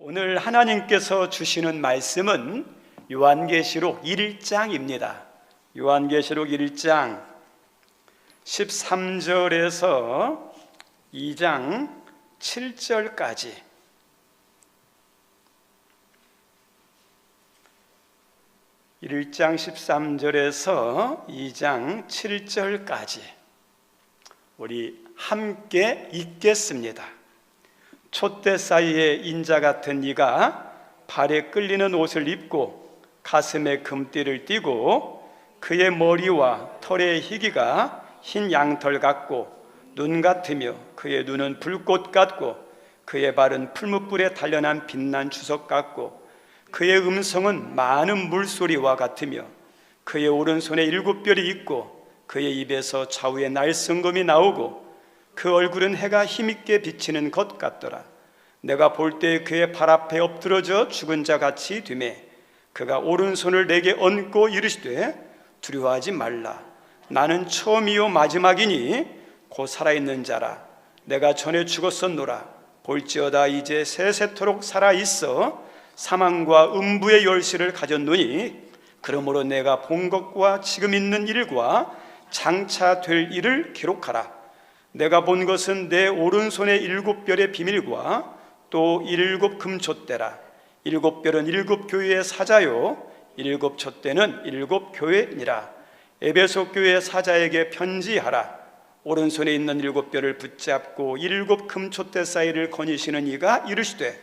오늘 하나님께서 주시는 말씀은 요한계시록 1장입니다. 요한계시록 1장 13절에서 2장 7절까지. 1장 13절에서 2장 7절까지 우리 함께 읽겠습니다. 촛대 사이에 인자 같은 이가 발에 끌리는 옷을 입고 가슴에 금띠를 띠고 그의 머리와 털의 희기가 흰 양털 같고 눈 같으며 그의 눈은 불꽃 같고 그의 발은 풀무불에 단련한 빛난 주석 같고 그의 음성은 많은 물소리와 같으며 그의 오른손에 7별이 있고 그의 입에서 좌우에 날성검이 나오고 그 얼굴은 해가 힘있게 비치는 것 같더라. 내가 볼 때 그의 발 앞에 엎드러져 죽은 자 같이 되매 그가 오른손을 내게 얹고 이르시되 두려워하지 말라. 나는 처음이요 마지막이니 곧 살아있는 자라. 내가 전에 죽었었노라. 볼지어다 이제 세세토록 살아있어 사망과 음부의 열쇠를 가졌노니 그러므로 내가 본 것과 지금 있는 일과 장차 될 일을 기록하라. 내가 본 것은 내 오른손의 7별의 비밀과 또 7 금촛대라. 7별은 7 교회의 사자요 7 촛대는 7 교회니라. 에베소 교회 사자에게 편지하라. 오른손에 있는 7별을 붙잡고 7 금촛대 사이를 거니시는 이가 이르시되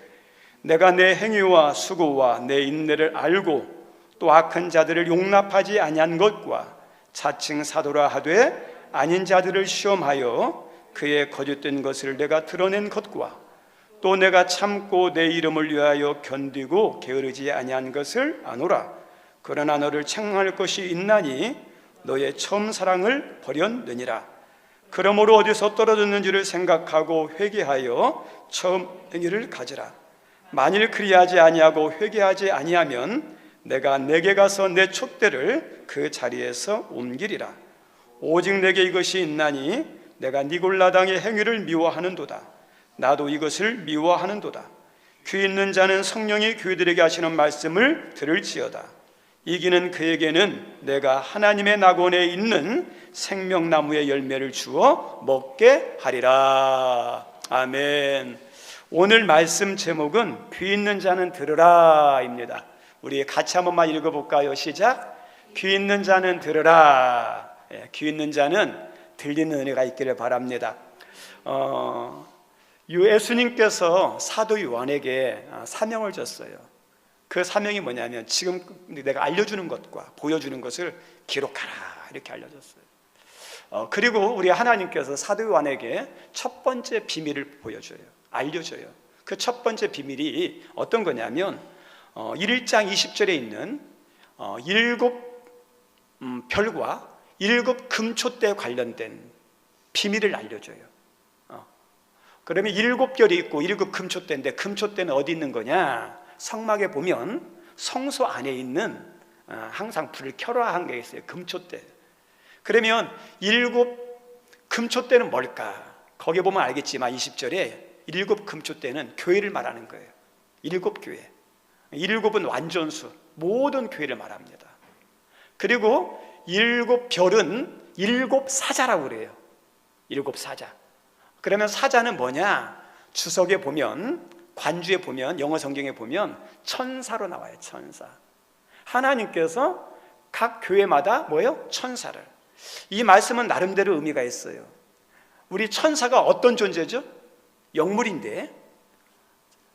내가 내 행위와 수고와 내 인내를 알고 또 악한 자들을 용납하지 아니한 것과 자칭 사도라 하되 아닌 자들을 시험하여 그의 거짓된 것을 내가 드러낸 것과 또 내가 참고 내 이름을 위하여 견디고 게으르지 아니한 것을 아노라. 그러나 너를 책망할 것이 있나니 너의 처음 사랑을 버렸느니라. 그러므로 어디서 떨어졌는지를 생각하고 회개하여 처음 행위를 가지라. 만일 그리하지 아니하고 회개하지 아니하면 내가 내게 가서 내 촛대를 그 자리에서 옮기리라. 오직 내게 이것이 있나니 내가 니골라당의 행위를 미워하는도다. 나도 이것을 미워하는도다. 귀 있는 자는 성령이 교회들에게 하시는 말씀을 들을지어다. 이기는 그에게는 내가 하나님의 낙원에 있는 생명나무의 열매를 주어 먹게 하리라. 아멘. 오늘 말씀 제목은 귀 있는 자는 들으라 입니다. 우리 같이 한 번만 읽어볼까요? 시작. 귀 있는 자는 들으라. 귀 있는 자는 들리는 은혜가 있기를 바랍니다. 예수님께서 사도 요한에게 사명을 줬어요. 그 사명이 뭐냐면 지금 내가 알려주는 것과 보여주는 것을 기록하라 이렇게 알려줬어요. 그리고 우리 하나님께서 사도 요한에게 첫 번째 비밀을 보여줘요. 알려줘요. 그 첫 번째 비밀이 어떤 거냐면 1장 20절에 있는 7 별과 7 금촛대에 관련된 비밀을 알려줘요. 그러면 7별이 있고 7 금촛대인데 금촛대는 어디 있는 거냐? 성막에 보면 성소 안에 있는 항상 불을 켜라 한 게 있어요. 금촛대. 그러면 7 금촛대는 뭘까? 거기에 보면 알겠지만 20절에 7 금촛대는 교회를 말하는 거예요. 7 교회. 7은 완전수, 모든 교회를 말합니다. 그리고 7 별은 7 사자라고 그래요. 7 사자. 그러면 사자는 뭐냐? 주석에 보면, 관주에 보면, 영어 성경에 보면 천사로 나와요. 천사. 하나님께서 각 교회마다 뭐예요? 천사를. 이 말씀은 나름대로 의미가 있어요. 우리 천사가 어떤 존재죠? 영물인데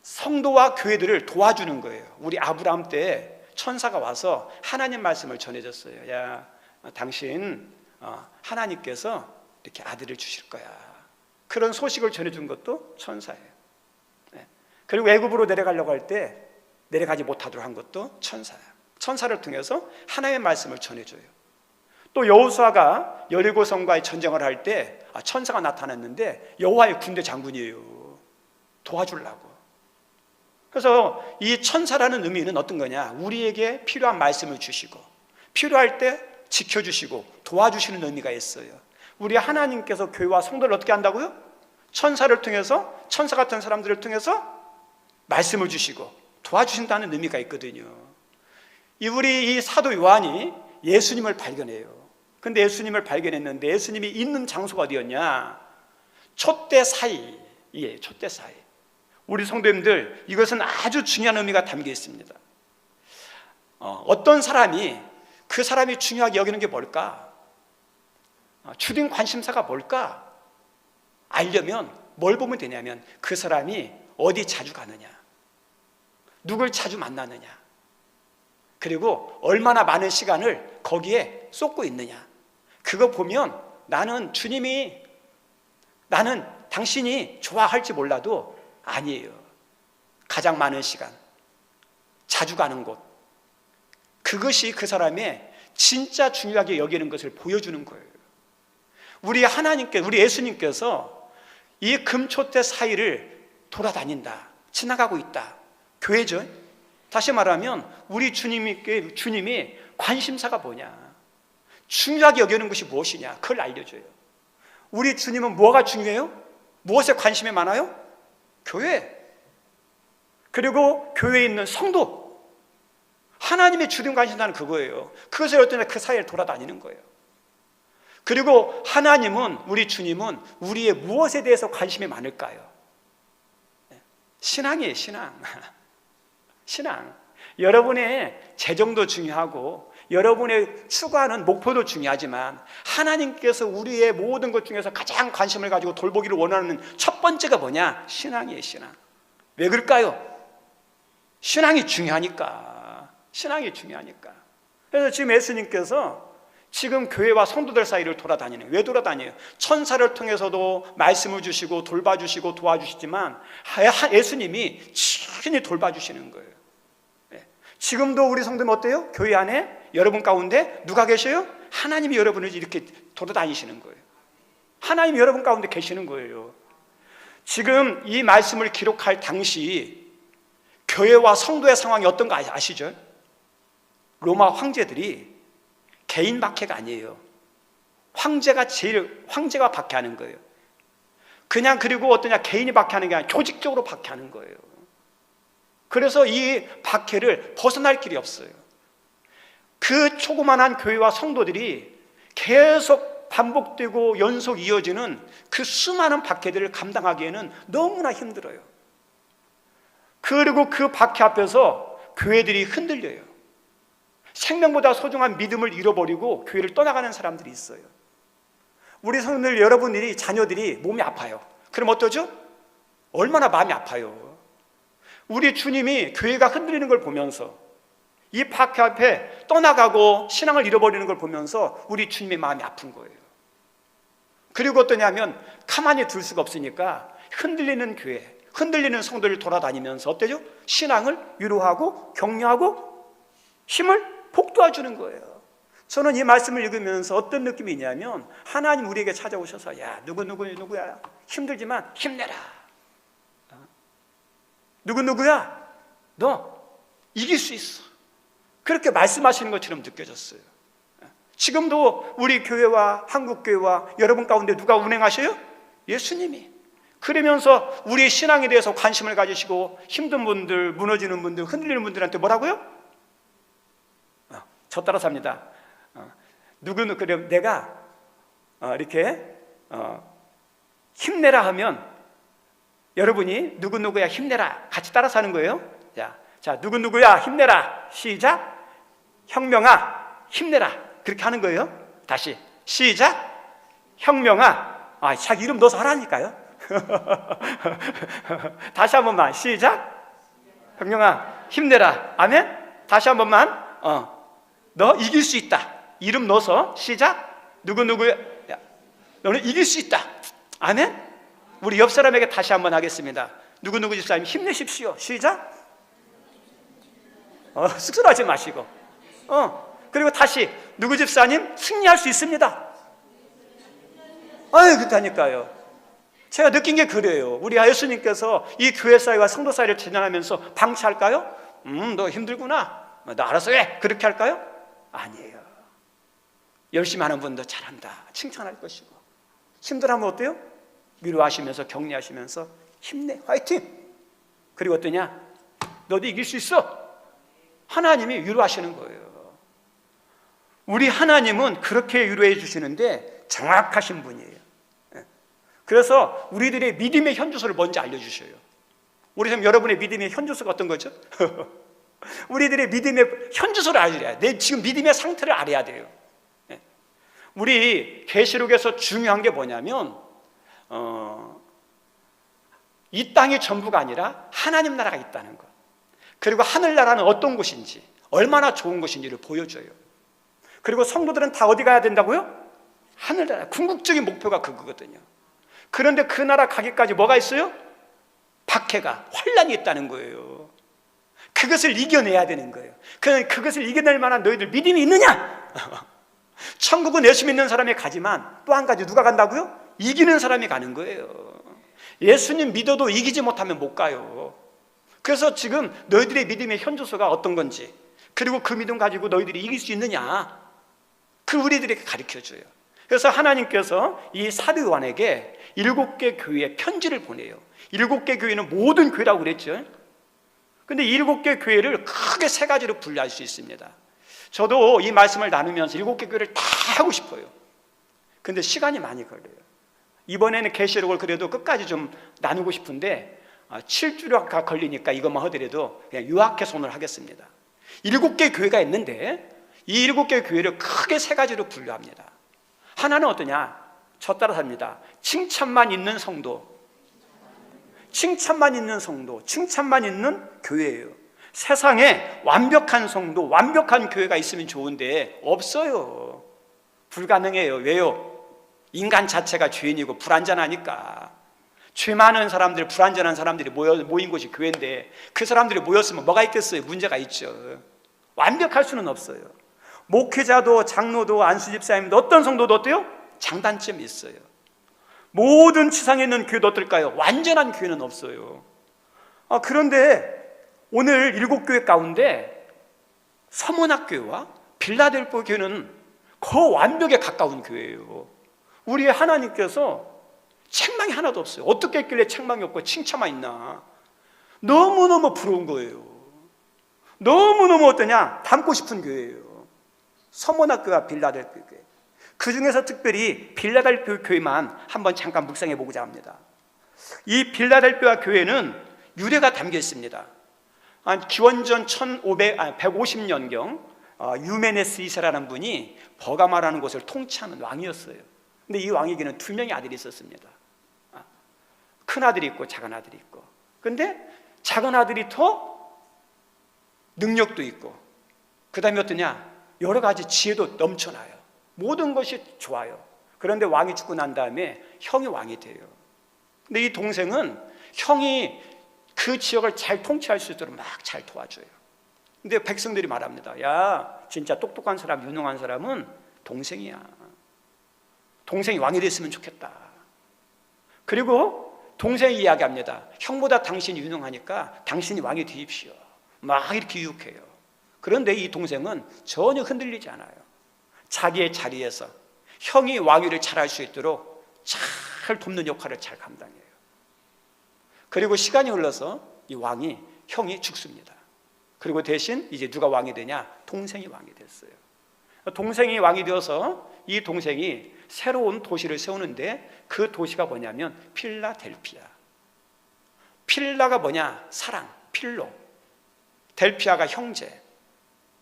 성도와 교회들을 도와주는 거예요. 우리 아브라함 때 천사가 와서 하나님 말씀을 전해줬어요. 야, 당신 하나님께서 이렇게 아들을 주실 거야. 그런 소식을 전해준 것도 천사예요. 그리고 애굽으로 내려가려고 할 때 내려가지 못하도록 한 것도 천사예요. 천사를 통해서 하나님의 말씀을 전해줘요. 또 여호수아가 여리고성과의 전쟁을 할 때 천사가 나타났는데 여호와의 군대 장군이에요. 도와주려고. 그래서 이 천사라는 의미는 어떤 거냐? 우리에게 필요한 말씀을 주시고 필요할 때 지켜주시고 도와주시는 의미가 있어요. 우리 하나님께서 교회와 성도를 어떻게 한다고요? 천사를 통해서, 천사 같은 사람들을 통해서 말씀을 주시고 도와주신다는 의미가 있거든요. 우리 이 사도 요한이 예수님을 발견해요. 근데 예수님을 발견했는데 예수님이 있는 장소가 어디였냐? 촛대 사이. 예, 촛대 사이. 우리 성도님들, 이것은 아주 중요한 의미가 담겨 있습니다. 어떤 사람이 그 사람이 중요하게 여기는 게 뭘까? 주된 관심사가 뭘까? 알려면 뭘 보면 되냐면 그 사람이 어디 자주 가느냐, 누굴 자주 만나느냐, 그리고 얼마나 많은 시간을 거기에 쏟고 있느냐. 그거 보면 나는 당신이 좋아할지 몰라도 아니에요. 가장 많은 시간, 자주 가는 곳, 그것이 그 사람의 진짜 중요하게 여기는 것을 보여주는 거예요. 우리 예수님께서 이 금촛대 사이를 돌아다닌다, 지나가고 있다. 교회죠. 다시 말하면 우리 주님이 관심사가 뭐냐, 중요하게 여기는 것이 무엇이냐, 그걸 알려줘요. 우리 주님은 뭐가 중요해요? 무엇에 관심이 많아요? 교회. 그리고 교회에 있는 성도. 하나님의 주된 관심사는 그거예요. 그것을 어떤 그 사이를 돌아다니는 거예요. 그리고 하나님은, 우리 주님은 우리의 무엇에 대해서 관심이 많을까요? 신앙이에요. 신앙. 여러분의 재정도 중요하고 여러분의 추구하는 목표도 중요하지만 하나님께서 우리의 모든 것 중에서 가장 관심을 가지고 돌보기를 원하는 첫 번째가 뭐냐? 신앙이에요. 신앙. 왜 그럴까요? 신앙이 중요하니까. 그래서 지금 예수님께서 지금 교회와 성도들 사이를 돌아다니는, 왜 돌아다녀요? 천사를 통해서도 말씀을 주시고 돌봐주시고 도와주시지만 예수님이 친히 돌봐주시는 거예요. 지금도 우리 성도님 어때요? 교회 안에 여러분 가운데 누가 계셔요? 하나님이 여러분을 이렇게 돌아다니시는 거예요. 하나님이 여러분 가운데 계시는 거예요. 지금 이 말씀을 기록할 당시 교회와 성도의 상황이 어떤가 아시죠? 로마 황제들이 개인 박해가 아니에요. 황제가 박해하는 거예요. 그냥, 그리고 어떠냐, 개인이 박해하는 게 아니라 조직적으로 박해하는 거예요. 그래서 이 박해를 벗어날 길이 없어요. 그 조그만한 교회와 성도들이 계속 반복되고 연속 이어지는 그 수많은 박해들을 감당하기에는 너무나 힘들어요. 그리고 그 박해 앞에서 교회들이 흔들려요. 생명보다 소중한 믿음을 잃어버리고 교회를 떠나가는 사람들이 있어요. 우리 성도들, 여러분들이, 자녀들이 몸이 아파요. 그럼 어떠죠? 얼마나 마음이 아파요. 우리 주님이 교회가 흔들리는 걸 보면서, 이 박해 앞에 떠나가고 신앙을 잃어버리는 걸 보면서 우리 주님의 마음이 아픈 거예요. 그리고 어떠냐면 가만히 둘 수가 없으니까 흔들리는 교회, 흔들리는 성도를 돌아다니면서 어때죠? 신앙을 위로하고 격려하고 힘을 북돋아주는 거예요. 저는 이 말씀을 읽으면서 어떤 느낌이 있냐면, 하나님 우리에게 찾아오셔서, 야, 누구야, 힘들지만 힘내라. 누구야, 너 이길 수 있어. 그렇게 말씀하시는 것처럼 느껴졌어요. 지금도 우리 교회와 한국교회와 여러분 가운데 누가 운행하셔요? 예수님이. 그러면서 우리의 신앙에 대해서 관심을 가지시고 힘든 분들, 무너지는 분들, 흔들리는 분들한테 뭐라고요? 저 따라 삽니다. 그럼 내가 이렇게 힘내라 하면 여러분이 누구야 힘내라 같이 따라서 하는 거예요. 자, 누구야 힘내라. 시작. 혁명아 힘내라. 그렇게 하는 거예요. 다시 시작. 혁명아. 자기 이름 넣어서 하라니까요. 다시 한 번만 시작. 혁명아 힘내라. 아멘. 다시 한 번만. 너 이길 수 있다. 이름 넣어서 시작. 누구야, 너는 이길 수 있다. 아멘. 우리 옆 사람에게 다시 한번 하겠습니다. 누구 집사님 힘내십시오. 시작. 쑥스러워하지 마시고. 그리고 다시 누구 집사님 승리할 수 있습니다. 그렇다니까요. 제가 느낀 게 그래요. 우리 예수님께서 이 교회 사이와 성도 사이를 진행하면서 방치할까요? 너 힘들구나, 너 알아서 해, 그렇게 할까요? 아니에요. 열심히 하는 분도 잘한다 칭찬할 것이고, 힘들하면 어때요? 위로하시면서 격려하시면서 힘내, 화이팅! 그리고 어떠냐? 너도 이길 수 있어. 하나님이 위로하시는 거예요. 우리 하나님은 그렇게 위로해 주시는데 정확하신 분이에요. 그래서 우리들의 믿음의 현주소를 먼저 알려주셔요. 우리 지금 여러분의 믿음의 현주소가 어떤 거죠? 우리들의 믿음의 현주소를 알아야 돼. 내 지금 믿음의 상태를 알아야 돼요. 우리 계시록에서 중요한 게 뭐냐면 이 땅이 전부가 아니라 하나님 나라가 있다는 것, 그리고 하늘나라는 어떤 곳인지, 얼마나 좋은 곳인지를 보여줘요. 그리고 성도들은 다 어디 가야 된다고요? 하늘나라. 궁극적인 목표가 그거거든요. 그런데 그 나라 가기까지 뭐가 있어요? 박해가, 환란이 있다는 거예요. 그것을 이겨내야 되는 거예요. 그것을 이겨낼 만한 너희들 믿음이 있느냐? 천국은 예수 믿는 사람이 가지만 또 한 가지 누가 간다고요? 이기는 사람이 가는 거예요. 예수님 믿어도 이기지 못하면 못 가요. 그래서 지금 너희들의 믿음의 현주소가 어떤 건지, 그리고 그 믿음 가지고 너희들이 이길 수 있느냐, 그 우리들에게 가르쳐줘요. 그래서 하나님께서 이 사도 요한에게 7개 교회에 편지를 보내요. 7개 교회는 모든 교회라고 그랬죠. 근데 7개 교회를 크게 3가지로 분류할 수 있습니다. 저도 이 말씀을 나누면서 7개 교회를 다 하고 싶어요. 근데 시간이 많이 걸려요. 이번에는 계시록을 그래도 끝까지 좀 나누고 싶은데 7주가 걸리니까 이것만 하더라도 그냥 요약해서 오늘 하겠습니다. 7개 교회가 있는데 이 7개 교회를 크게 3가지로 분류합니다. 하나는 어떠냐? 저 따라 삽니다. 칭찬만 있는 성도, 칭찬만 있는 성도, 칭찬만 있는 교회예요. 세상에 완벽한 성도, 완벽한 교회가 있으면 좋은데 없어요. 불가능해요. 왜요? 인간 자체가 죄인이고 불완전하니까. 죄 많은 사람들, 불완전한 사람들이 모인 곳이 교회인데 그 사람들이 모였으면 뭐가 있겠어요? 문제가 있죠. 완벽할 수는 없어요. 목회자도 장로도 안수집사님도 어떤 성도도 어때요? 장단점이 있어요. 모든 지상에 있는 교회도 어떨까요? 완전한 교회는 없어요. 그런데 오늘 7교회 가운데 서문학교와 빌라델포 교회는 거완벽에 가까운 교회예요. 우리 하나님께서 책망이 하나도 없어요. 어떻게 했길래 책망이 없고 칭찬만 있나? 너무너무 부러운 거예요. 너무너무 어떠냐? 닮고 싶은 교회예요. 서문학교와 빌라델포 교회. 그 중에서 특별히 빌라델포 교회만 한번 잠깐 묵상해 보고자 합니다. 이 빌라델포 교회는 유래가 담겨 있습니다. 기원전 150년경 유메네스 2세라는 분이 버가마라는 곳을 통치하는 왕이었어요. 근데 이 왕에게는 2명의 아들이 있었습니다. 큰 아들이 있고 작은 아들이 있고. 근데 작은 아들이 더 능력도 있고, 그 다음에 어떠냐? 여러 가지 지혜도 넘쳐나요. 모든 것이 좋아요. 그런데 왕이 죽고 난 다음에 형이 왕이 돼요. 근데 이 동생은 형이 그 지역을 잘 통치할 수 있도록 막 잘 도와줘요. 근데 백성들이 말합니다. 야, 진짜 똑똑한 사람, 유능한 사람은 동생이야. 동생이 왕이 됐으면 좋겠다. 그리고 동생이 이야기합니다. 형보다 당신이 유능하니까 당신이 왕이 되십시오. 막 이렇게 유혹해요. 그런데 이 동생은 전혀 흔들리지 않아요. 자기의 자리에서 형이 왕위를 잘할 수 있도록 잘 돕는 역할을 잘 감당해요. 그리고 시간이 흘러서 이 형이 죽습니다. 그리고 대신 이제 누가 왕이 되냐? 동생이 왕이 됐어요. 동생이 왕이 되어서 이 동생이 새로운 도시를 세우는데 그 도시가 뭐냐면 필라델피아. 필라가 뭐냐? 사랑, 필로. 델피아가 형제.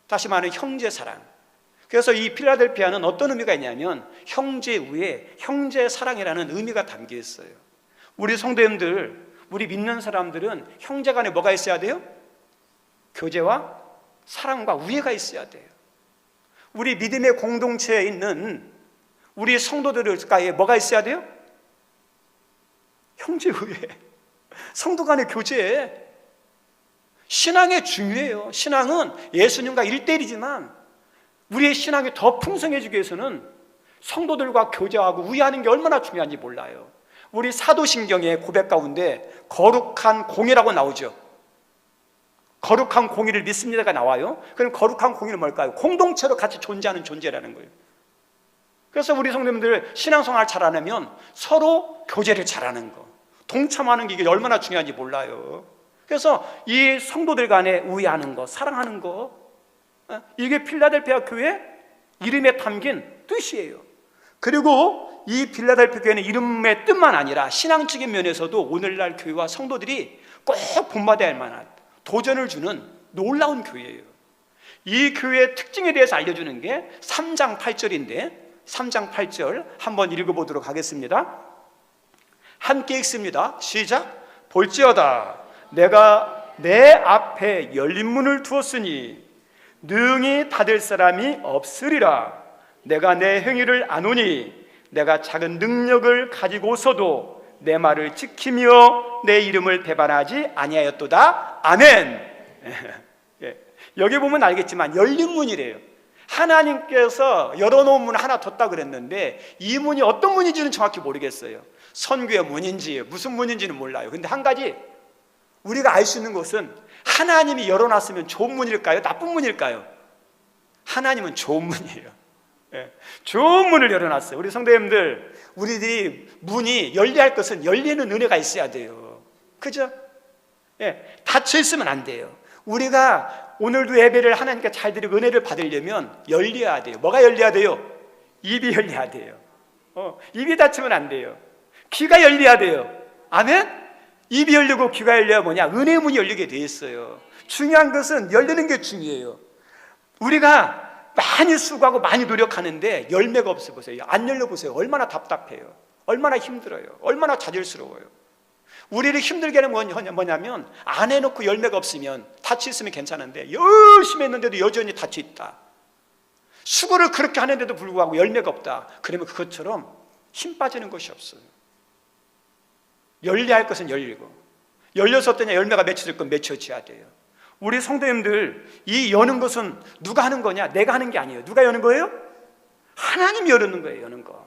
다시 말하면 형제 사랑. 그래서 이 필라델피아는 어떤 의미가 있냐면 형제 위에 형제 사랑이라는 의미가 담겨 있어요. 우리 성도님들, 우리 믿는 사람들은 형제 간에 뭐가 있어야 돼요? 교제와 사랑과 우애가 있어야 돼요. 우리 믿음의 공동체에 있는 우리 성도들과에 뭐가 있어야 돼요? 형제 우애, 성도 간의 교제. 신앙이 중요해요. 신앙은 예수님과 1대1이지만 우리의 신앙이 더 풍성해지기 위해서는 성도들과 교제하고 우애하는 게 얼마나 중요한지 몰라요. 우리 사도신경의 고백 가운데 거룩한 공의라고 나오죠. 거룩한 공의를 믿습니다가 나와요. 그럼 거룩한 공의는 뭘까요? 공동체로 같이 존재하는 존재라는 거예요. 그래서 우리 성도님들 신앙생활 잘하려면 서로 교제를 잘하는 거, 동참하는 게 이게 얼마나 중요한지 몰라요. 그래서 이 성도들 간에 우애하는 것, 사랑하는 것, 이게 필라델피아 교회 이름에 담긴 뜻이에요. 그리고 이 필라델피아 교회는 이름의 뜻만 아니라 신앙적인 면에서도 오늘날 교회와 성도들이 꼭 본받아야 할 만한 도전을 주는 놀라운 교회예요. 이 교회의 특징에 대해서 알려주는 게 3장 8절인데 3장 8절 한번 읽어보도록 하겠습니다. 함께 읽습니다. 시작. 볼지어다 내가 내 앞에 열린 문을 두었으니 능히 닫을 사람이 없으리라. 내가 내 행위를 아노니 내가 작은 능력을 가지고서도 내 말을 지키며 내 이름을 배반하지 아니하였도다. 아멘. 여기 보면 알겠지만 열린 문이래요. 하나님께서 열어놓은 문 하나 뒀다 그랬는데 이 문이 어떤 문인지는 정확히 모르겠어요. 선교의 문인지 무슨 문인지는 몰라요. 근데 한 가지 우리가 알 수 있는 것은 하나님이 열어놨으면 좋은 문일까요? 나쁜 문일까요? 하나님은 좋은 문이에요. 좋은 문을 열어놨어요. 우리 성도님들, 우리들이 문이 열려야 할 것은 열리는 은혜가 있어야 돼요. 그죠? 닫혀 있으면 안 돼요. 우리가 오늘도 예배를 하나님께 잘 드리고 은혜를 받으려면 열려야 돼요. 뭐가 열려야 돼요? 입이 열려야 돼요. 입이 닫히면 안 돼요. 귀가 열려야 돼요. 아멘? 입이 열리고 귀가 열려야 뭐냐? 은혜의 문이 열리게 돼 있어요. 중요한 것은 열리는 게 중요해요. 우리가 많이 수고하고 많이 노력하는데 열매가 없어 보세요. 안 열려보세요. 얼마나 답답해요. 얼마나 힘들어요. 얼마나 자질스러워요. 우리를 힘들게 하는 건 뭐냐면 안 해놓고 열매가 없으면 닫혀 있으면 괜찮은데 열심히 했는데도 여전히 닫혀 있다. 수고를 그렇게 하는데도 불구하고 열매가 없다. 그러면 그것처럼 힘 빠지는 것이 없어요. 열려야 할 것은 열리고 열려서 어떠냐? 열매가 맺혀질 건 맺혀져야 돼요. 우리 성도님들, 이 여는 것은 누가 하는 거냐? 내가 하는 게 아니에요. 누가 여는 거예요? 하나님이 여는 거예요. 여는 거.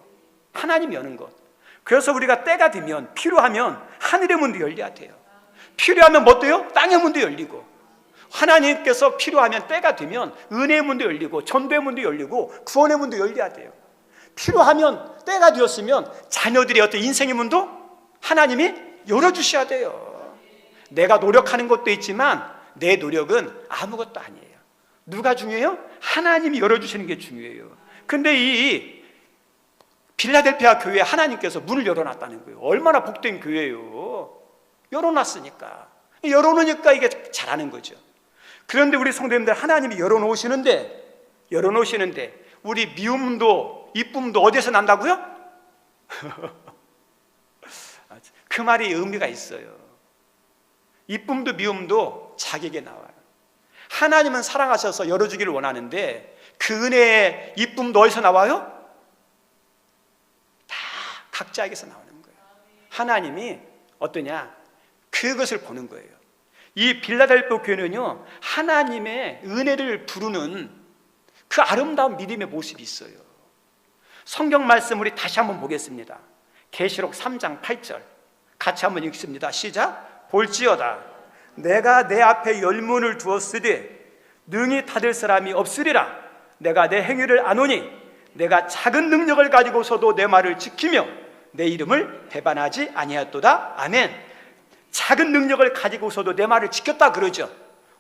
하나님이 여는 것. 그래서 우리가 때가 되면 필요하면 하늘의 문도 열려야 돼요. 필요하면 뭐 돼요? 땅의 문도 열리고, 하나님께서 필요하면 때가 되면 은혜의 문도 열리고 전도의 문도 열리고 구원의 문도 열려야 돼요. 필요하면 때가 되었으면 자녀들의 어떤 인생의 문도 하나님이 열어주셔야 돼요. 내가 노력하는 것도 있지만 내 노력은 아무것도 아니에요. 누가 중요해요? 하나님이 열어주시는 게 중요해요. 근데 이 필라델피아 교회에 하나님께서 문을 열어놨다는 거예요. 얼마나 복된 교회예요. 열어놨으니까. 열어놓으니까 이게 잘하는 거죠. 그런데 우리 성도님들, 하나님이 열어놓으시는데 우리 미움도 이쁨도 어디서 난다고요? 그 말이 의미가 있어요. 이쁨도 미움도 자기에게 나와요. 하나님은 사랑하셔서 열어주기를 원하는데 그 은혜의 이쁨도 어디서 나와요? 다 각자에게서 나오는 거예요. 하나님이 어떠냐? 그것을 보는 거예요. 이 빌라델피아 교회는요, 하나님의 은혜를 부르는 그 아름다운 믿음의 모습이 있어요. 성경 말씀 우리 다시 한번 보겠습니다. 계시록 3장 8절 같이 한번 읽습니다. 시작. 볼지어다 내가 내 앞에 열문을 두었으되 능히 닫을 사람이 없으리라. 내가 내 행위를 아노니 내가 작은 능력을 가지고서도 내 말을 지키며 내 이름을 배반하지 아니하였도다. 아멘. 작은 능력을 가지고서도 내 말을 지켰다 그러죠.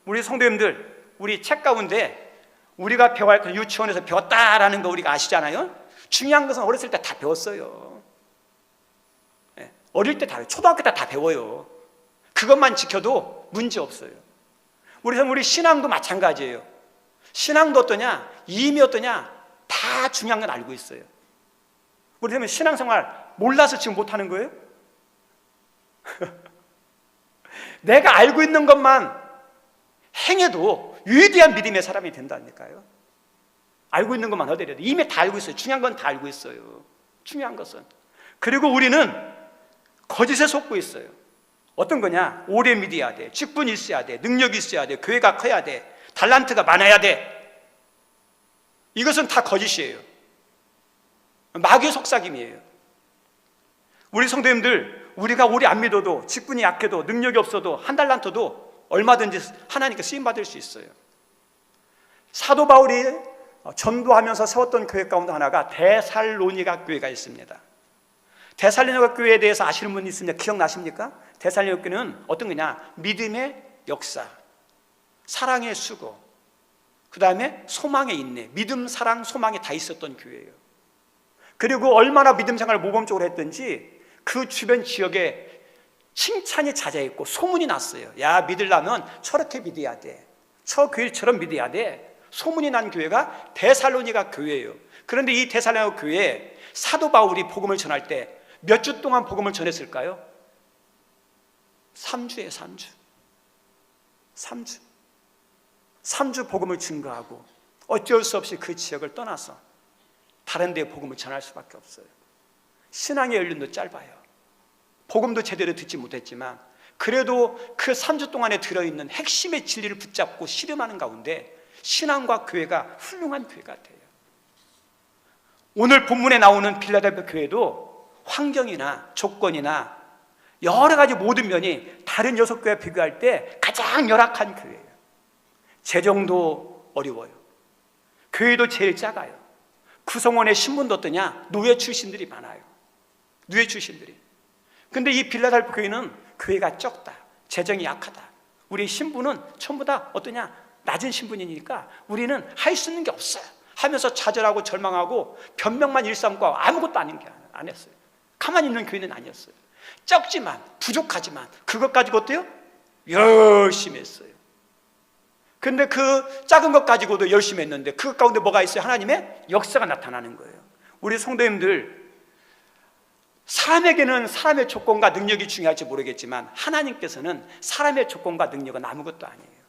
우리 성도님들, 우리 책 가운데 우리가 배워야 할 것, 유치원에서 배웠다라는 거 우리가 아시잖아요. 중요한 것은 어렸을 때 다 배웠어요. 어릴 때 다, 초등학교 때 다 배워요. 그것만 지켜도 문제 없어요. 우리 신앙도 마찬가지예요. 신앙도 어떠냐? 이미 어떠냐? 다 중요한 건 알고 있어요. 우리 선생님 신앙생활 몰라서 지금 못하는 거예요? 내가 알고 있는 것만 행해도 위대한 믿음의 사람이 된다니까요. 알고 있는 것만 하더라도 이미 다 알고 있어요. 중요한 건 다 알고 있어요. 중요한 것은. 그리고 우리는 거짓에 속고 있어요. 어떤 거냐? 오래 믿어야 돼, 직분이 있어야 돼, 능력이 있어야 돼, 교회가 커야 돼, 달란트가 많아야 돼. 이것은 다 거짓이에요. 마귀의 속삭임이에요. 우리 성도님들, 우리가 오래 안 믿어도, 직분이 약해도, 능력이 없어도, 한 달란트도 얼마든지 하나님께 쓰임받을 수 있어요. 사도 바울이 전도하면서 세웠던 교회 가운데 하나가 데살로니가 교회가 있습니다. 데살로니가 교회에 대해서 아시는 분 있습니까? 기억나십니까? 데살로니가 교회는 어떤 거냐? 믿음의 역사, 사랑의 수고, 그 다음에 소망의 인내, 믿음, 사랑, 소망이 다 있었던 교회예요. 그리고 얼마나 믿음 생활을 모범적으로 했든지 그 주변 지역에 칭찬이 잦아있고 소문이 났어요. 야, 믿으려면 저렇게 믿어야 돼, 저 교회처럼 믿어야 돼. 소문이 난 교회가 데살로니가 교회예요. 그런데 이 데살로니가 교회에 사도 바울이 복음을 전할 때 몇 주 동안 복음을 전했을까요? 3주에 3주. 3주 복음을 증거하고 어쩔 수 없이 그 지역을 떠나서 다른 데 복음을 전할 수밖에 없어요. 신앙의 연륜도 짧아요. 복음도 제대로 듣지 못했지만 그래도 그 3주 동안에 들어있는 핵심의 진리를 붙잡고 씨름하는 가운데 신앙과 교회가 훌륭한 교회가 돼요. 오늘 본문에 나오는 빌라델피아 교회도 환경이나 조건이나 여러 가지 모든 면이 다른 6교회와 비교할 때 가장 열악한 교회예요. 재정도 어려워요. 교회도 제일 작아요. 구성원의 신분도 어떠냐? 노예 출신들이 많아요. 노예 출신들이. 근데 이 빌라델피아 교회는 교회가 적다, 재정이 약하다, 우리 신분은 전부 다 어떠냐? 낮은 신분이니까 우리는 할 수 있는 게 없어요 하면서 좌절하고 절망하고 변명만 일삼고 아무것도 안 했어요. 가만히 있는 교회는 아니었어요. 적지만 부족하지만 그것 가지고 어때요? 열심히 했어요. 근데 그 작은 것 가지고도 열심히 했는데 그 가운데 뭐가 있어요? 하나님의 역사가 나타나는 거예요. 우리 성도님들, 사람에게는 사람의 조건과 능력이 중요할지 모르겠지만 하나님께서는 사람의 조건과 능력은 아무것도 아니에요.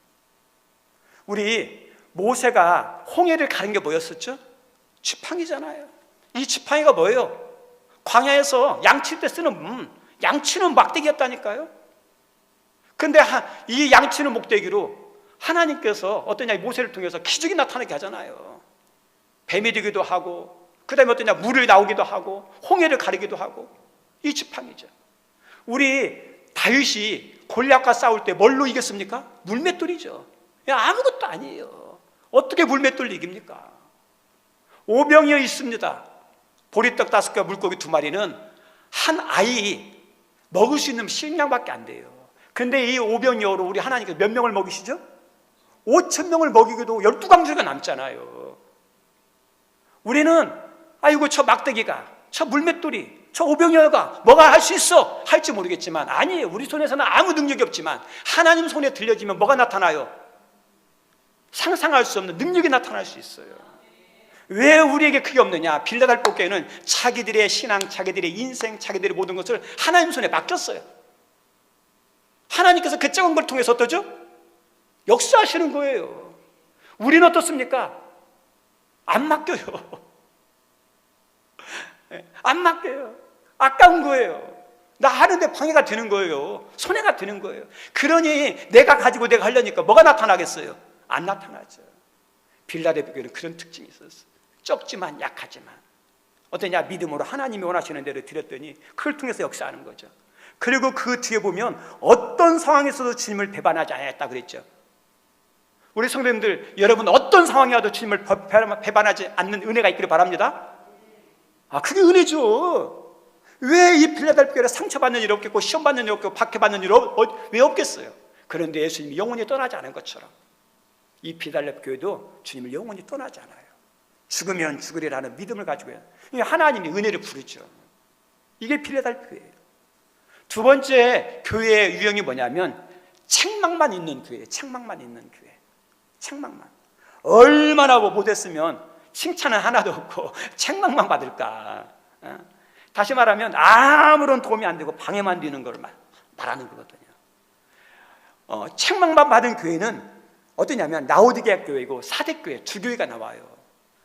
우리 모세가 홍해를 가른 게 뭐였었죠? 지팡이잖아요. 이 지팡이가 뭐예요? 광야에서 양칠 때 쓰는 양치는 막대기였다니까요. 근데 이 양치는 목대기로 하나님께서 어떠냐, 모세를 통해서 기적이 나타나게 하잖아요. 뱀이 되기도 하고, 그 다음에 어떠냐, 물을 나오기도 하고, 홍해를 가르기도 하고. 이 지팡이죠. 우리 다윗이 골리앗과 싸울 때 뭘로 이겼습니까? 물맷돌이죠. 아무것도 아니에요. 어떻게 물맷돌로 이깁니까? 오병이어 있습니다. 보리떡 5개와 물고기 2마리는 한 아이 먹을 수 있는 식량밖에 안 돼요. 근데 이 오병이어로 우리 하나님께서 몇 명을 먹이시죠? 5,000명을 먹이기도 12광주가 남잖아요. 우리는 아이고 저 막대기가, 저 물맷돌이, 저 오병이어가 뭐가 할 수 있어 할지 모르겠지만 아니에요. 우리 손에서는 아무 능력이 없지만 하나님 손에 들려지면 뭐가 나타나요? 상상할 수 없는 능력이 나타날 수 있어요. 왜 우리에게 그게 없느냐? 빌라델피아 교회는 자기들의 신앙, 자기들의 인생, 자기들의 모든 것을 하나님 손에 맡겼어요. 하나님께서 그 작은 걸 통해서 어떠죠? 역사하시는 거예요. 우리는 어떻습니까? 안 맡겨요. 안 맡겨요. 아까운 거예요. 나 하는데 방해가 되는 거예요. 손해가 되는 거예요. 그러니 내가 가지고 내가 하려니까 뭐가 나타나겠어요? 안 나타나죠. 빌라델피아 교회는 그런 특징이 있었어요. 적지만 약하지만 어떠냐? 믿음으로 하나님이 원하시는 대로 드렸더니 그걸 통해서 역사하는 거죠. 그리고 그 뒤에 보면 어떤 상황에서도 주님을 배반하지 않았다 그랬죠. 우리 성도님들, 여러분 어떤 상황이 와도 주님을 배반하지 않는 은혜가 있기를 바랍니다. 그게 은혜죠. 왜 이 빌라델피아 교회를 상처받는 일 없겠고 시험받는 일 없겠고 박해받는 일 왜 없겠어요? 그런데 예수님이 영원히 떠나지 않은 것처럼 이 빌라델피아 교회도 주님을 영원히 떠나지 않아요. 죽으면 죽으리라는 믿음을 가지고 해요. 하나님이 은혜를 부르죠. 이게 빌라델피아 교회예요. 두 번째 교회의 유형이 뭐냐면 책망만 있는 교회예요. 책망만 있는 교회. 책망만. 얼마나 못했으면 칭찬은 하나도 없고 책망만 받을까. 다시 말하면 아무런 도움이 안 되고 방해만 되는 걸 말하는 거거든요. 책망만 받은 교회는 어떠냐면 라오디게아 교회이고 사대교회 두 교회가 나와요.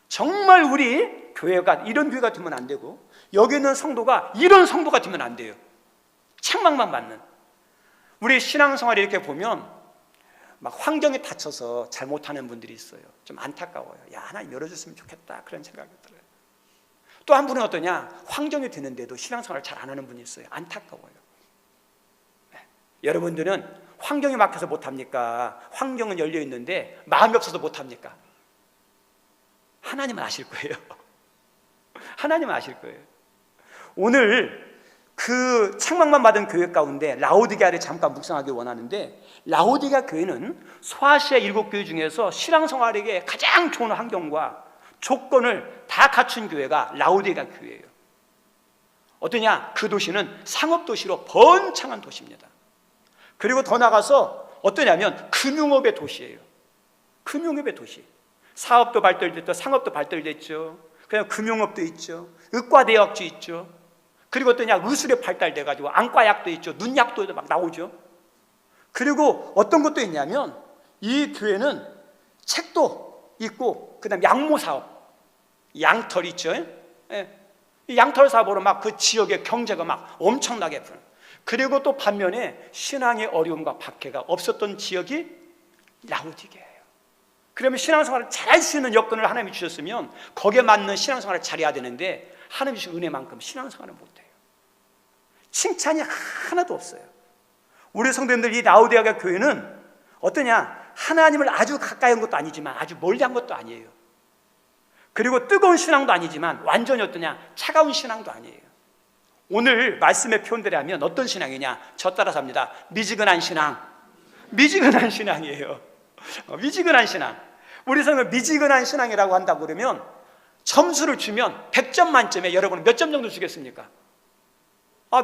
정말 우리 교회가 이런 교회가 되면 안 되고 여기 있는 성도가 이런 성도가 되면 안 돼요. 책망만 받는. 우리 신앙생활 이렇게 보면 막 환경에 닫혀서 잘못하는 분들이 있어요. 좀 안타까워요. 야, 하나님 열어줬으면 좋겠다 그런 생각이 들어요. 또 한 분은 어떠냐? 환경이 되는데도 신앙생활을 잘 안 하는 분이 있어요. 안타까워요. 네. 여러분들은 환경이 막혀서 못합니까? 환경은 열려 있는데 마음이 없어서 못합니까? 하나님은 아실 거예요. 하나님은 아실 거예요. 오늘 그 책망만 받은 교회 가운데 라오디게아를 잠깐 묵상하길 원하는데, 라오디게아 교회는 소아시아 7교회 중에서 신앙생활에게 가장 좋은 환경과 조건을 다 갖춘 교회가 라오디게아 교회예요. 어떠냐? 그 도시는 상업도시로 번창한 도시입니다. 그리고 더 나가서 어떠냐면 금융업의 도시예요. 금융업의 도시. 사업도 발달됐죠. 상업도 발달됐죠. 그냥 금융업도 있죠. 의과대학도 있죠. 그리고 어떠냐? 의술이 발달돼가지고 안과약도 있죠. 눈약도 막 나오죠. 그리고 어떤 것도 있냐면 이 교회는 책도 있고, 그 다음 양모사업, 양털 있죠. 예. 이 양털 사업으로 막 그 지역의 경제가 막 엄청나게 부는. 그리고 또 반면에 신앙의 어려움과 박해가 없었던 지역이 라오디게아예요. 그러면 신앙생활을 잘할 수 있는 여건을 하나님이 주셨으면 거기에 맞는 신앙생활을 잘해야 되는데, 하나님이 주신 은혜만큼 신앙생활을 못해요. 칭찬이 하나도 없어요. 우리 성도님들, 이 라오디게아 교회는 어떠냐? 하나님을 아주 가까이 한 것도 아니지만 아주 멀리 한 것도 아니에요. 그리고 뜨거운 신앙도 아니지만 완전히 어떠냐? 차가운 신앙도 아니에요. 오늘 말씀의 표현대로 하면 어떤 신앙이냐? 저 따라서 합니다. 미지근한 신앙. 미지근한 신앙이에요. 미지근한 신앙. 우리 성은 미지근한 신앙이라고 한다고 그러면 점수를 주면 100점 만점에 여러분은 몇 점 정도 주겠습니까?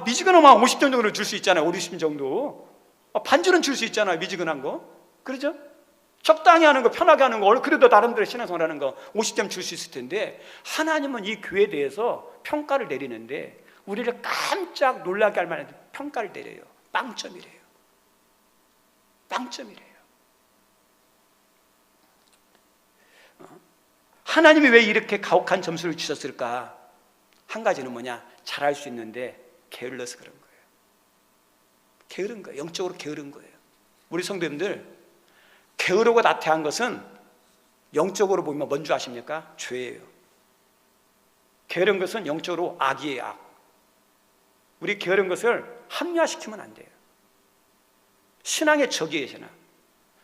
미지근하면 50점 정도 줄 수 있잖아요. 50점 정도. 반줄은 줄 수 있잖아요. 미지근한 거. 그렇죠? 적당히 하는 거, 편하게 하는 거, 그래도 나름대로 신앙생활 하는 거 50점 줄 수 있을 텐데, 하나님은 이 교회에 대해서 평가를 내리는데 우리를 깜짝 놀라게 할 만한 평가를 내려요. 빵점이래요. 빵점이래요. 하나님이 왜 이렇게 가혹한 점수를 주셨을까? 한 가지는 뭐냐? 잘할 수 있는데 게을러서 그런 거예요. 게으른 거예요. 영적으로 게으른 거예요. 우리 성도님들, 게으르고 나태한 것은 영적으로 보면 뭔 줄 아십니까? 죄예요. 게으른 것은 영적으로 악이에요. 악. 우리 게으른 것을 합리화시키면 안 돼요. 신앙의 적이에요. 신앙.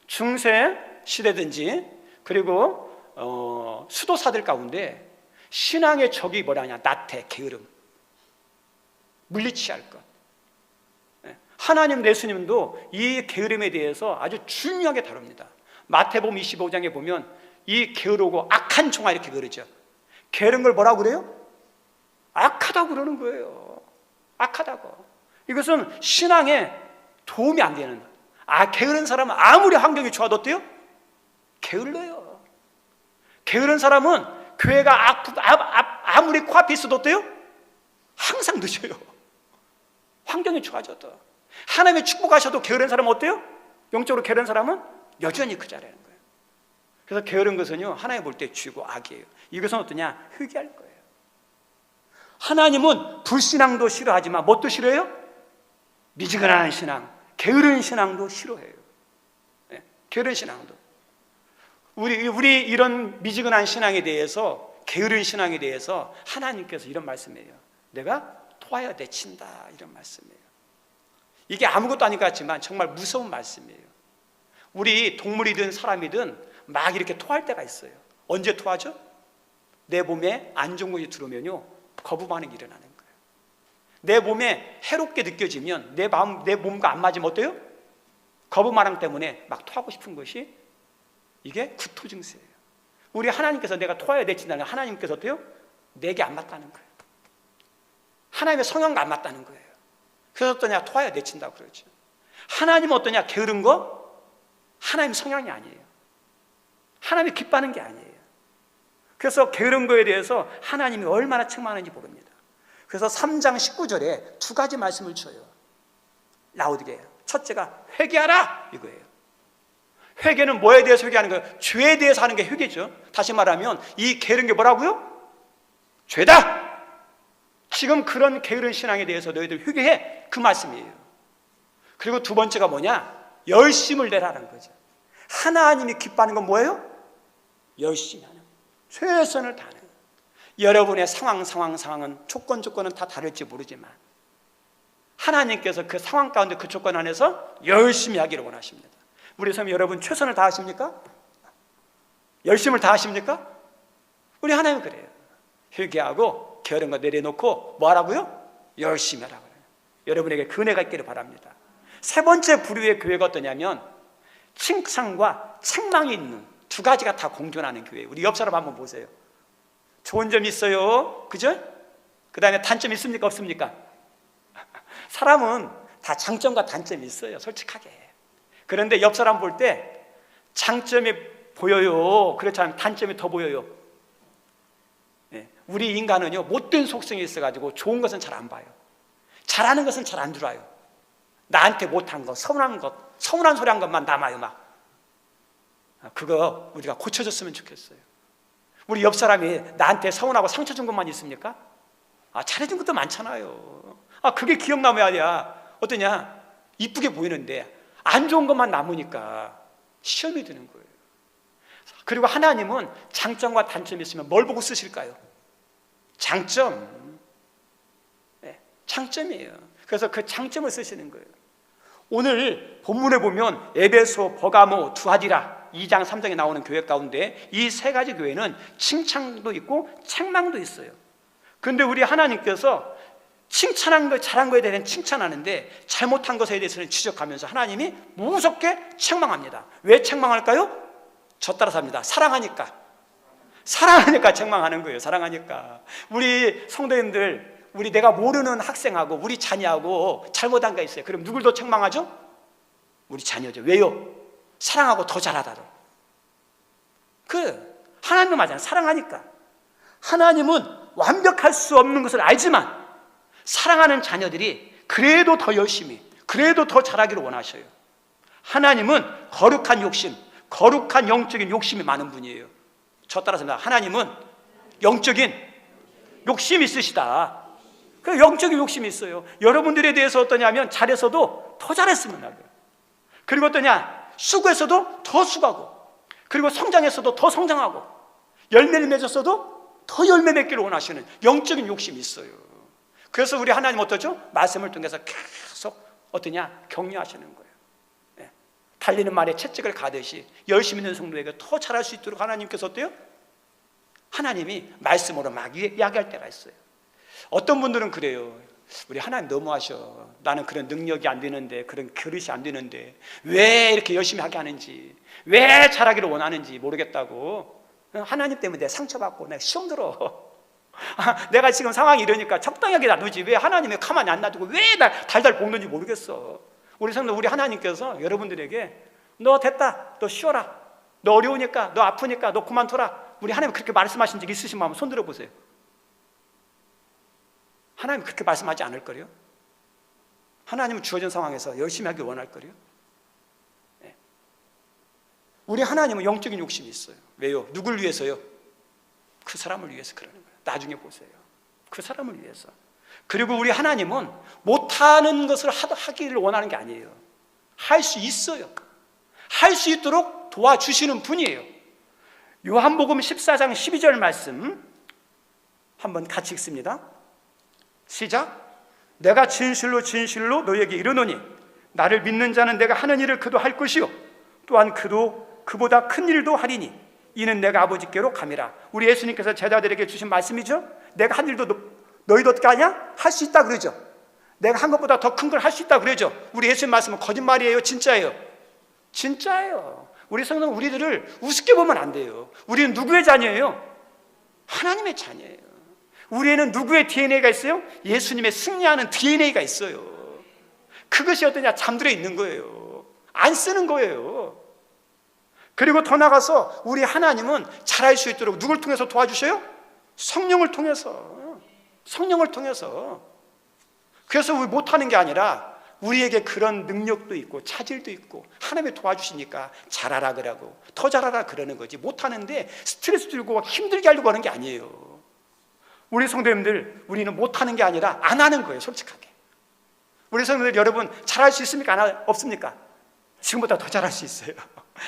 중세 시대든지 그리고 수도사들 가운데 신앙의 적이 뭐라냐? 나태, 게으름. 물리치할 것. 하나님, 예수님도 이 게으름에 대해서 아주 중요하게 다룹니다. 마태복음 25장에 보면 이 게으르고 악한 종아 이렇게 그러죠. 게으른 걸 뭐라고 그래요? 악하다고 그러는 거예요. 악하다고. 이것은 신앙에 도움이 안 되는. 게으른 사람은 아무리 환경이 좋아도 어때요? 게을러요. 게으른 사람은 교회가 아무리 코앞에 있어도 어때요? 항상 늦어요. 환경이 좋아져도. 하나님의 축복하셔도 게으른 사람은 어때요? 영적으로 게으른 사람은 여전히 그 자리에 있는 거예요. 그래서 게으른 것은요, 하나님 볼 때 쥐고 악이에요. 이것은 어떠냐? 회개할 거예요. 하나님은 불신앙도 싫어하지만 뭣도 싫어해요? 미지근한 신앙, 게으른 신앙도 싫어해요. 네, 게으른 신앙도. 우리 이런 미지근한 신앙에 대해서, 게으른 신앙에 대해서 하나님께서 이런 말씀이에요. 내가 토하여 내친다, 이런 말씀이에요. 이게 아무것도 아닌 것 같지만 정말 무서운 말씀이에요. 우리 동물이든 사람이든 막 이렇게 토할 때가 있어요. 언제 토하죠? 내 몸에 안 좋은 것이 들어오면요, 거부 반응이 일어나는 거예요. 내 몸에 해롭게 느껴지면, 내 몸과 안 맞으면 어때요? 거부 반응 때문에 막 토하고 싶은 것이, 이게 구토 증세예요. 우리 하나님께서 내가 토하여 내친다는 건 하나님께서 어때요? 내게 안 맞다는 거예요. 하나님의 성향과 안 맞다는 거예요. 그래서 어떠냐? 토하여 내친다고 그러죠. 하나님은 어떠냐? 게으른 거? 하나님 성향이 아니에요. 하나님이 기뻐하는 게 아니에요. 그래서 게으른 거에 대해서 하나님이 얼마나 책망하는지 모릅니다. 그래서 3장 19절에 두 가지 말씀을 줘요. 라오디게아. 첫째가 회개하라, 이거예요. 회개는 뭐에 대해서 회개하는 거예요? 죄에 대해서 하는 게 회개죠. 다시 말하면 이 게으른 게 뭐라고요? 죄다. 지금 그런 게으른 신앙에 대해서 너희들 회개해, 그 말씀이에요. 그리고 두 번째가 뭐냐? 열심을 내라는 거죠. 하나님이 기뻐하는 건 뭐예요? 열심히 하는, 최선을 다하는. 여러분의 상황은 조건은 다 다를지 모르지만 하나님께서 그 상황 가운데 그 조건 안에서 열심히 하기를 원하십니다. 우리 성도 여러분, 최선을 다하십니까? 열심을 다하십니까? 우리 하나님은 그래요. 회개하고 게으른 거 내려놓고 뭐 하라고요? 열심히 하라고 그래요. 여러분에게 그 은혜가 있기를 바랍니다. 세 번째 부류의 교회가 어떠냐면 칭찬과 책망이 있는 두 가지가 다 공존하는 교회예요. 우리 옆 사람 한번 보세요. 좋은 점이 있어요, 그죠? 그 다음에 단점이 있습니까, 없습니까? 사람은 다 장점과 단점이 있어요, 솔직하게. 그런데 옆 사람 볼 때 장점이 보여요. 그렇지 않으면 단점이 더 보여요. 우리 인간은요, 못된 속성이 있어가지고 좋은 것은 잘 안 봐요. 잘하는 것은 잘 안 들어요. 나한테 못한 것, 서운한 소리 한 것만 남아요, 막. 그거 우리가 고쳐줬으면 좋겠어요. 우리 옆 사람이 나한테 서운하고 상처 준 것만 있습니까? 잘해준 것도 많잖아요. 그게 기억나면 어떠냐? 이쁘게 보이는데 안 좋은 것만 남으니까 시험이 드는 거예요. 그리고 하나님은 장점과 단점이 있으면 뭘 보고 쓰실까요? 장점. 장점이에요. 그래서 그 장점을 쓰시는 거예요. 오늘 본문에 보면 에베소, 버가모, 두아디라 2장 3장에 나오는 교회 가운데 이 세 가지 교회는 칭찬도 있고 책망도 있어요. 그런데 우리 하나님께서 칭찬한 거, 잘한 거에 대해서는 칭찬하는데 잘못한 것에 대해서는 지적하면서 하나님이 무섭게 책망합니다. 왜 책망할까요? 저 따라서 합니다. 사랑하니까 책망하는 거예요. 사랑하니까. 우리 성도님들, 내가 모르는 학생하고 우리 자녀하고 잘못한 거 있어요. 그럼 누굴 더 책망하죠? 우리 자녀죠. 왜요? 사랑하고 더 잘하다로. 하나님도 맞아요. 사랑하니까. 하나님은 완벽할 수 없는 것을 알지만 사랑하는 자녀들이 그래도 더 열심히, 그래도 더 잘하기를 원하셔요. 하나님은 거룩한 욕심, 거룩한 영적인 욕심이 많은 분이에요. 저 따라서 하나님은 영적인 욕심이 있으시다. 그 영적인 욕심이 있어요. 여러분들에 대해서 어떠냐면 잘해서도 더 잘했으면 하고요. 그리고 어떠냐? 수고해서도 더 수고하고, 그리고 성장했어도 더 성장하고, 열매를 맺었어도 더 열매 맺기를 원하시는 영적인 욕심이 있어요. 그래서 우리 하나님 어떠죠? 말씀을 통해서 계속 어떠냐? 격려하시는 거예요. 달리는 말에 채찍을 가듯이 열심히 있는 성도에게 더 잘할 수 있도록 하나님께서 어때요? 하나님이 말씀으로 막 이야기할 때가 있어요. 어떤 분들은 그래요. 우리 하나님 너무하셔. 나는 그런 능력이 안 되는데, 그런 그릇이 안 되는데 왜 이렇게 열심히 하게 하는지, 왜 잘하기를 원하는지 모르겠다고. 하나님 때문에 내가 상처받고 내가 시험 들어. 내가 지금 상황이 이러니까 적당하게 놔두지 왜 하나님이 가만히 안 놔두고 왜 날 달달 볶는지 모르겠어. 우리 성도, 우리 하나님께서 여러분들에게 너 됐다, 너 쉬어라, 너 어려우니까, 너 아프니까 너 그만둬라. 우리 하나님 그렇게 말씀하신 적 있으신 마음 손 들어보세요. 하나님 그렇게 말씀하지 않을 거요. 하나님은 주어진 상황에서 열심히 하길 원할 거요. 우리 하나님은 영적인 욕심이 있어요. 왜요? 누굴 위해서요? 그 사람을 위해서 그러는 거예요. 나중에 보세요. 그 사람을 위해서. 그리고 우리 하나님은 못하는 것을 하기를 원하는 게 아니에요. 할 수 있어요. 할 수 있도록 도와주시는 분이에요. 요한복음 14장 12절 말씀 한번 같이 읽습니다. 시작. 내가 진실로 진실로 너희에게 이르노니 나를 믿는 자는 내가 하는 일을 그도 할 것이요 또한 그도 그보다 큰 일도 하리니 이는 내가 아버지께로 감이라. 우리 예수님께서 제자들에게 주신 말씀이죠. 내가 한 일도 너희도 어떻게 하냐? 할 수 있다 그러죠. 내가 한 것보다 더 큰 걸 할 수 있다 그러죠. 우리 예수님 말씀은 거짓말이에요, 진짜예요? 진짜예요. 우리 성도는 우리들을 우습게 보면 안 돼요. 우리는 누구의 자녀예요? 하나님의 자녀예요. 우리에는 누구의 DNA가 있어요? 예수님의 승리하는 DNA가 있어요. 그것이 어떠냐? 잠들어 있는 거예요. 안 쓰는 거예요. 그리고 더 나가서 우리 하나님은 잘할 수 있도록 누굴 통해서 도와주셔요? 성령을 통해서. 성령을 통해서. 그래서 우리 못하는 게 아니라 우리에게 그런 능력도 있고 차질도 있고 하나님이 도와주시니까 잘하라 그러고 더 잘하라 그러는 거지. 못하는데 스트레스 들고 힘들게 하려고 하는 게 아니에요. 우리 성도님들, 우리는 못하는 게 아니라 안 하는 거예요, 솔직하게. 우리 성도님들 여러분 잘할 수 있습니까? 없습니까? 지금보다 더 잘할 수 있어요.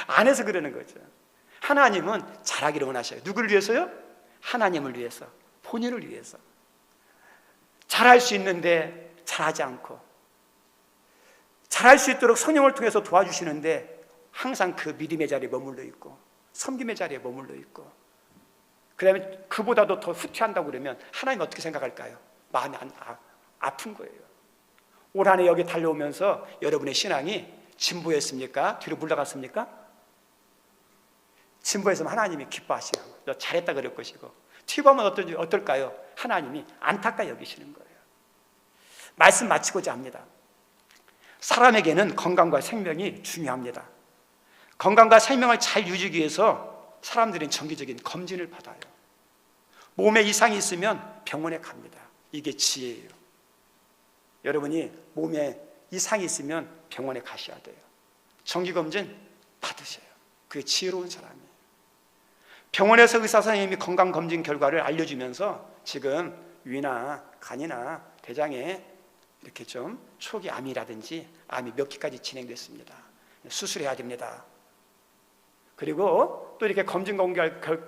안 해서 그러는 거죠. 하나님은 잘하기를 원하셔요. 누구를 위해서요? 하나님을 위해서, 본인을 위해서. 잘할 수 있는데 잘하지 않고 잘할 수 있도록 성령을 통해서 도와주시는데 항상 그 믿음의 자리에 머물러 있고 섬김의 자리에 머물러 있고 그 다음에 그보다도 더 후퇴한다고 그러면 하나님 어떻게 생각할까요? 마음이 아픈 거예요. 올 한 해 여기 달려오면서 여러분의 신앙이 진보했습니까? 뒤로 물러갔습니까? 진보했으면 하나님이 기뻐하시고 너 잘했다 그럴 것이고, 튀보하면 어떨까요? 하나님이 안타까 여기시는 거예요. 말씀 마치고자 합니다. 사람에게는 건강과 생명이 중요합니다. 건강과 생명을 잘 유지하기 위해서 사람들은 정기적인 검진을 받아요. 몸에 이상이 있으면 병원에 갑니다. 이게 지혜예요. 여러분이 몸에 이상이 있으면 병원에 가셔야 돼요. 정기검진 받으셔요. 그게 지혜로운 사람이에요. 병원에서 의사 선생님이 건강검진 결과를 알려주면서 지금 위나 간이나 대장에 이렇게 좀 초기 암이라든지 암이 몇 기까지 진행됐습니다. 수술해야 됩니다. 그리고 또 이렇게 검진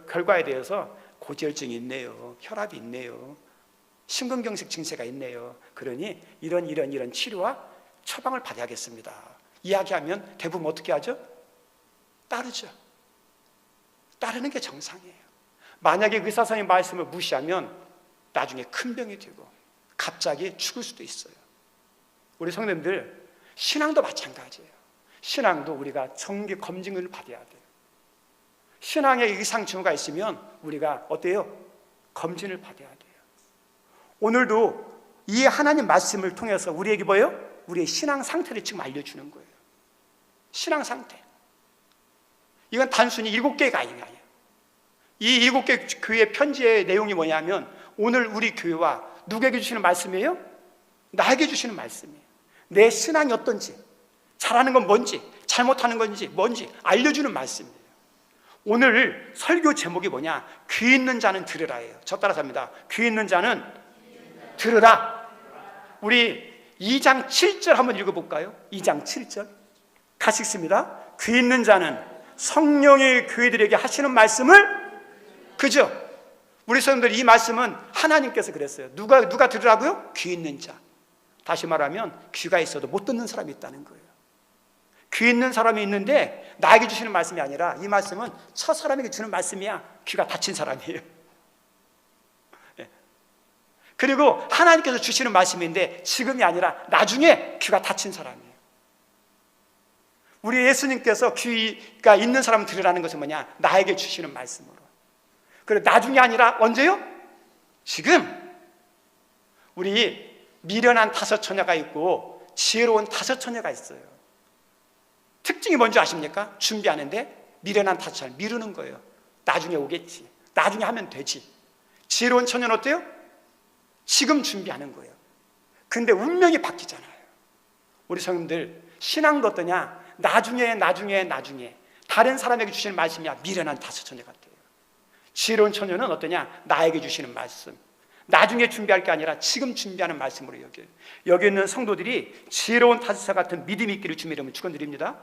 결과에 대해서 고지혈증이 있네요. 혈압이 있네요. 심근경색 증세가 있네요. 그러니 이런 치료와 처방을 받아야겠습니다. 이야기하면 대부분 어떻게 하죠? 따르죠. 따르는 게 정상이에요. 만약에 의사 선생님 말씀을 무시하면 나중에 큰 병이 되고 갑자기 죽을 수도 있어요. 우리 성도님들, 신앙도 마찬가지예요. 신앙도 우리가 정기 검진을 받아야 돼요. 신앙에 이상 징후가 있으면 우리가 어때요? 검진을 받아야 돼요. 오늘도 이 하나님 말씀을 통해서 우리에게 뭐예요? 우리의 신앙 상태를 지금 알려주는 거예요. 신앙 상태. 이건 단순히 7개가 아니에요. 이 7개 교회 편지의 내용이 뭐냐면 오늘 우리 교회와 누구에게 주시는 말씀이에요? 나에게 주시는 말씀이에요. 내 신앙이 어떤지, 잘하는 건 뭔지, 잘못하는 건지 뭔지 알려주는 말씀이에요. 오늘 설교 제목이 뭐냐? 귀 있는 자는 들으라예요. 저 따라서 합니다. 귀 있는 자는 들으라. 우리 2장 7절 한번 읽어볼까요? 2장 7절 같이 읽습니다. 귀 있는 자는 성령이 교회들에게 하시는 말씀을, 그죠? 우리 성도들 이 말씀은 하나님께서 그랬어요. 누가 들으라고요? 귀 있는 자. 다시 말하면 귀가 있어도 못 듣는 사람이 있다는 거예요. 귀 있는 사람이 있는데 나에게 주시는 말씀이 아니라 이 말씀은 첫 사람에게 주는 말씀이야. 귀가 닫힌 사람이에요. 그리고 하나님께서 주시는 말씀인데 지금이 아니라 나중에 귀가 닫힌 사람이에요. 우리 예수님께서 귀가 있는 사람 들으라는 것은 뭐냐? 나에게 주시는 말씀으로. 그리고 나중에 아니라 언제요? 지금. 우리 미련한 5 처녀가 있고 지혜로운 5 처녀가 있어요. 특징이 뭔지 아십니까? 준비하는데 미련한 5 처녀 미루는 거예요. 나중에 오겠지. 나중에 하면 되지. 지혜로운 처녀는 어때요? 지금 준비하는 거예요. 근데 운명이 바뀌잖아요. 우리 성님들 신앙도 어떠냐? 나중에 다른 사람에게 주시는 말씀이야. 미련한 5 처녀 같아요. 지혜로운 처녀는 어떠냐? 나에게 주시는 말씀. 나중에 준비할 게 아니라 지금 준비하는 말씀으로 여겨요. 여기 있는 성도들이 지혜로운 5 같은 믿음이 있기를 주님의 이름으로 축원드립니다.